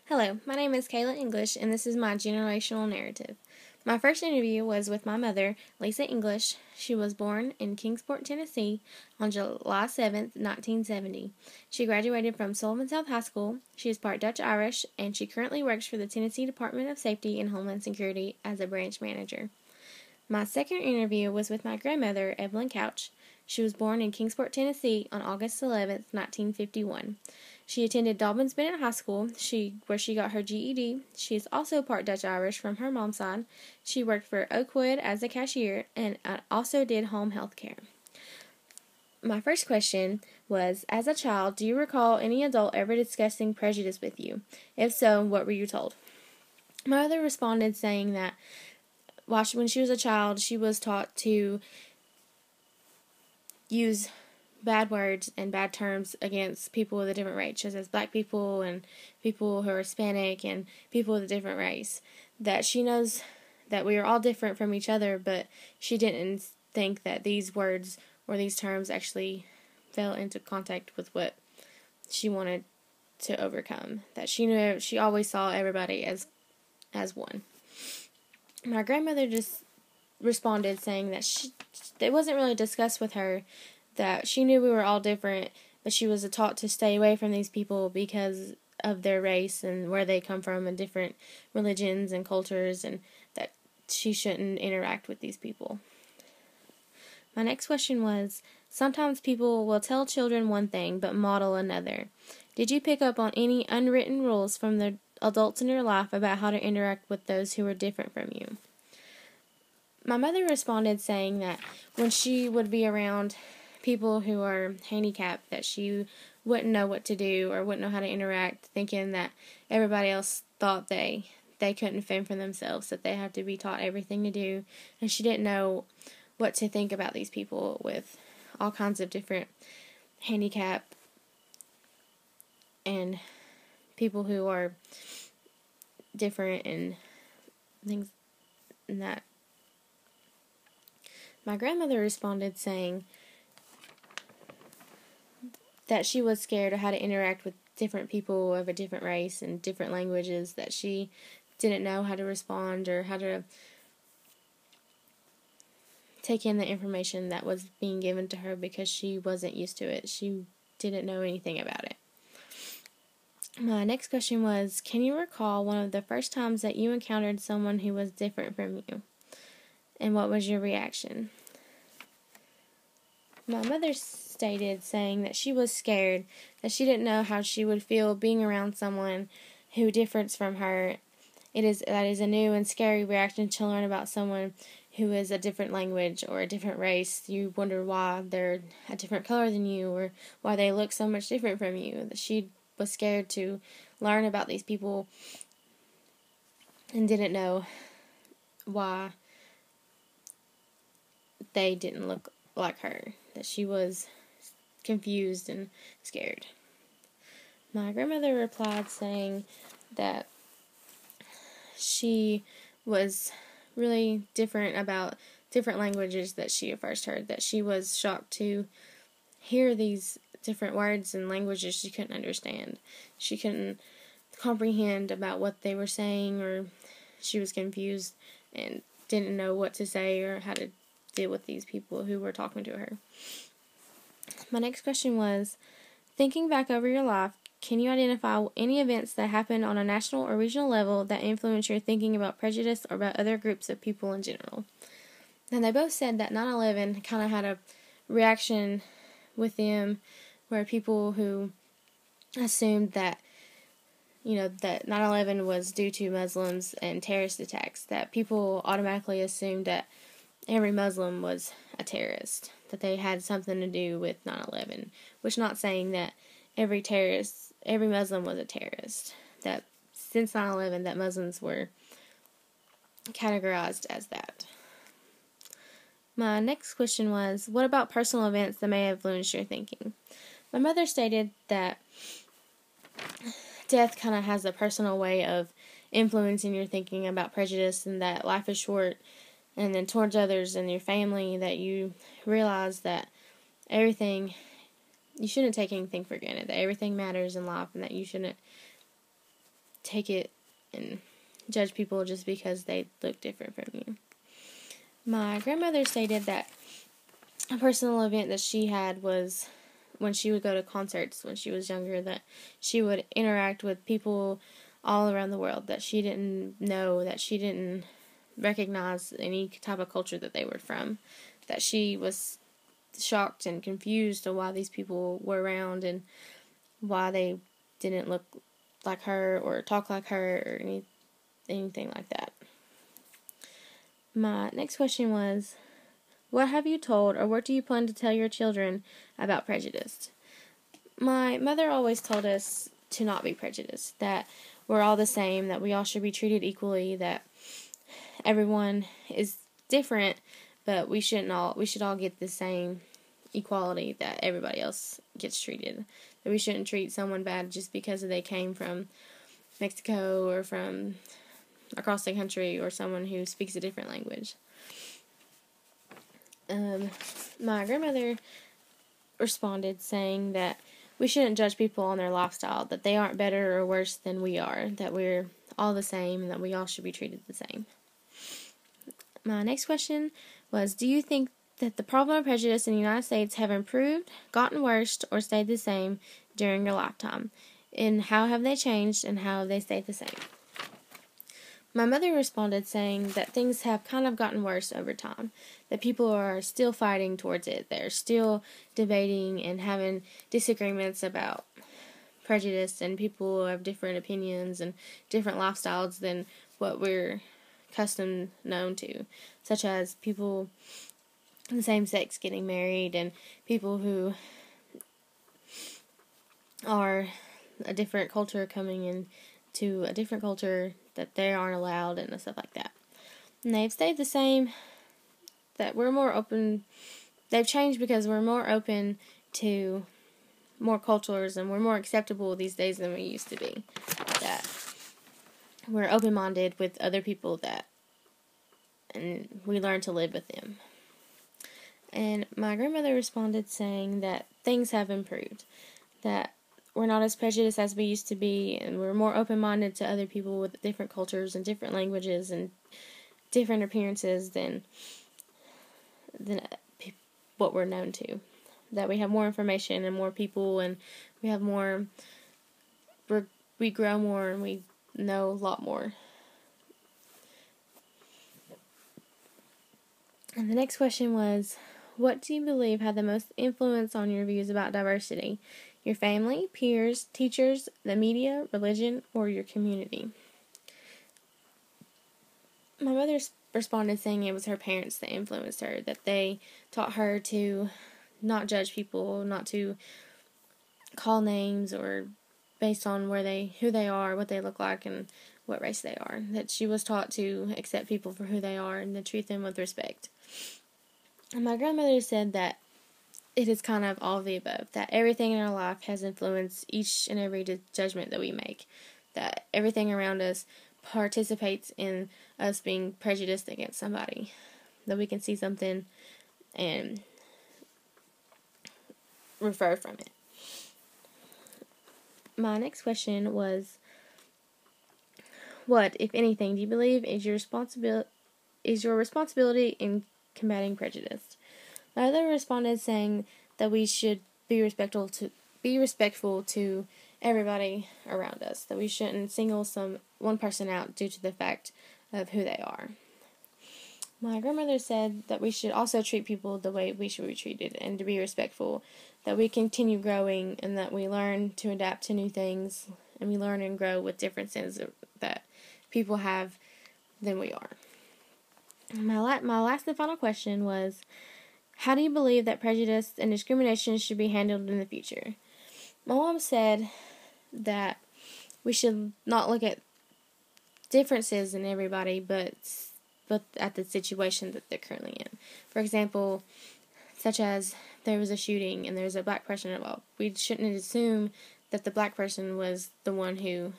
Hello, my name is Kayla English, and this is my generational narrative. My first interview was with my mother, Lisa English. She was born in Kingsport, Tennessee on July 7th, 1970. She graduated from Sullivan South High School. She is part Dutch-Irish, and she currently works for the Tennessee Department of Safety and Homeland Security as a branch manager. My second interview was with my grandmother, Evelyn Couch. She was born in Kingsport, Tennessee on August 11th, 1951. She attended Dobbins Bennett High School, where she got her GED. She is also part Dutch-Irish from her mom's side. She worked for Oakwood as a cashier and also did home health care. My first question was, as a child, do you recall any adult ever discussing prejudice with you? If so, what were you told? My mother responded saying that when she was a child, she was taught to use bad words and bad terms against people with a different race, such as black people and people who are Hispanic and people with a different race. That she knows that we are all different from each other, but she didn't think that these words or these terms actually fell into contact with what she wanted to overcome. That she always saw everybody as one. My grandmother just responded saying that it wasn't really discussed with her, that she knew we were all different, but she was taught to stay away from these people because of their race and where they come from and different religions and cultures, and that she shouldn't interact with these people. My next question was, sometimes people will tell children one thing but model another. Did you pick up on any unwritten rules from the adults in your life about how to interact with those who were different from you? My mother responded saying that when she would be around people who are handicapped, that she wouldn't know what to do or wouldn't know how to interact, thinking that everybody else thought they couldn't fend for themselves, that they had to be taught everything to do, and she didn't know what to think about these people with all kinds of different handicap and people who are different and things and that. My grandmother responded saying that she was scared of how to interact with different people of a different race and different languages, that she didn't know how to respond or how to take in the information that was being given to her because she wasn't used to it. She didn't know anything about it. My next question was, can you recall one of the first times that you encountered someone who was different from you? And what was your reaction? My mother stated saying that she was scared, that she didn't know how she would feel being around someone who differs from her. That is a new and scary reaction to learn about someone who is a different language or a different race. You wonder why they're a different color than you or why they look so much different from you. That she was scared to learn about these people and didn't know why they didn't look like her, that she was confused and scared. My grandmother replied saying that she was really different about different languages that she had first heard, that she was shocked to hear these different words and languages she couldn't understand. She couldn't comprehend about what they were saying, or she was confused and didn't know what to say or how to deal with these people who were talking to her. My next question was, thinking back over your life, can you identify any events that happened on a national or regional level that influenced your thinking about prejudice or about other groups of people in general? And they both said that 9/11 kind of had a reaction with them where people who assumed that that 9/11 was due to Muslims and terrorist attacks, that people automatically assumed that every Muslim was a terrorist, that they had something to do with 9/11, which not saying that every Muslim was a terrorist, that since 9/11 that Muslims were categorized as that. My next question was, what about personal events that may have influenced your thinking? My mother stated that death kind of has a personal way of influencing your thinking about prejudice, and that life is short, and then towards others and your family, that you realize that you shouldn't take anything for granted, that everything matters in life, and that you shouldn't take it and judge people just because they look different from you. My grandmother stated that a personal event that she had was when she would go to concerts when she was younger, that she would interact with people all around the world that she didn't know, that she didn't recognize any type of culture that they were from, that she was shocked and confused on why these people were around and why they didn't look like her or talk like her or anything like that. My next question was, what have you told or what do you plan to tell your children about prejudice? My mother always told us to not be prejudiced, that we're all the same, that we all should be treated equally, that everyone is different, but we should all get the same equality that everybody else gets treated. That we shouldn't treat someone bad just because they came from Mexico or from across the country or someone who speaks a different language. My grandmother responded saying that we shouldn't judge people on their lifestyle, that they aren't better or worse than we are, that we're all the same and that we all should be treated the same. My next question was, do you think that the problem of prejudice in the United States have improved, gotten worse, or stayed the same during your lifetime? And how have they changed and how have they stayed the same? My mother responded saying that things have kind of gotten worse over time, that people are still fighting towards it. They're still debating and having disagreements about prejudice, and people have different opinions and different lifestyles than what we're accustomed known to, such as people in the same sex getting married and people who are a different culture coming in to a different culture that they aren't allowed and stuff like that. And they've stayed the same, that we're more open. They've changed because we're more open to more cultures and we're more acceptable these days than we used to be. That we're open-minded with other people and we learn to live with them. And my grandmother responded saying that things have improved, that we're not as prejudiced as we used to be, and we're more open-minded to other people with different cultures and different languages and different appearances than what we're known to. That we have more information and more people, and we have more. We grow more and we know a lot more. And the next question was, what do you believe had the most influence on your views about diversity? Your family, peers, teachers, the media, religion, or your community? My mother responded saying it was her parents that influenced her, that they taught her to not judge people, not to call names or based on who they are, what they look like, and what race they are. That she was taught to accept people for who they are and to treat them with respect. And my grandmother said that it is kind of all of the above, that everything in our life has influenced each and every judgment that we make, that everything around us participates in us being prejudiced against somebody, that we can see something and refer from it. My next question was, what, if anything, do you believe is your responsibility in combating prejudice? My mother responded saying that we should be respectful to everybody around us, that we shouldn't single one person out due to the fact of who they are. My grandmother said that we should also treat people the way we should be treated and to be respectful, that we continue growing and that we learn to adapt to new things and we learn and grow with differences that people have than we are. My last and final question was, how do you believe that prejudice and discrimination should be handled in the future? My mom said that we should not look at differences in everybody, but at the situation that they're currently in. For example, such as there was a shooting and there's a black person involved. We shouldn't assume that the black person was the one who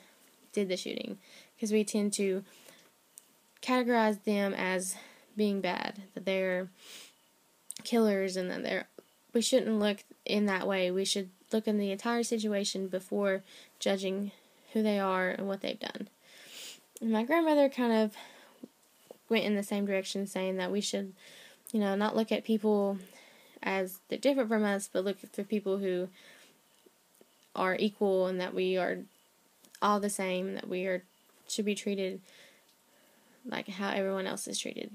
did the shooting, because we tend to categorize them as being bad, that they're killers, and that we shouldn't look in that way. We should look in the entire situation before judging who they are and what they've done. And my grandmother kind of went in the same direction, saying that we should, not look at people as they're different from us, but look for people who are equal and that we are all the same, that should be treated like how everyone else is treated.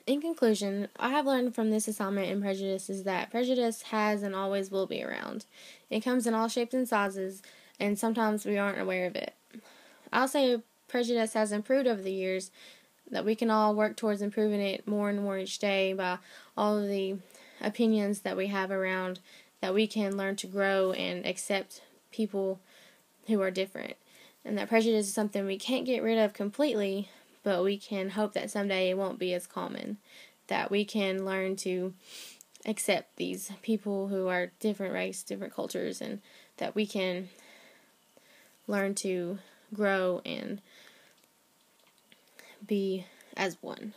In conclusion, I have learned from this assignment in prejudice is that prejudice has and always will be around. It comes in all shapes and sizes, and sometimes we aren't aware of it. I'll say prejudice has improved over the years, that we can all work towards improving it more and more each day by all of the opinions that we have around, that we can learn to grow and accept people who are different. And that prejudice is something we can't get rid of completely, but we can hope that someday it won't be as common. That we can learn to accept these people who are different race, different cultures, and that we can learn to grow and be as one.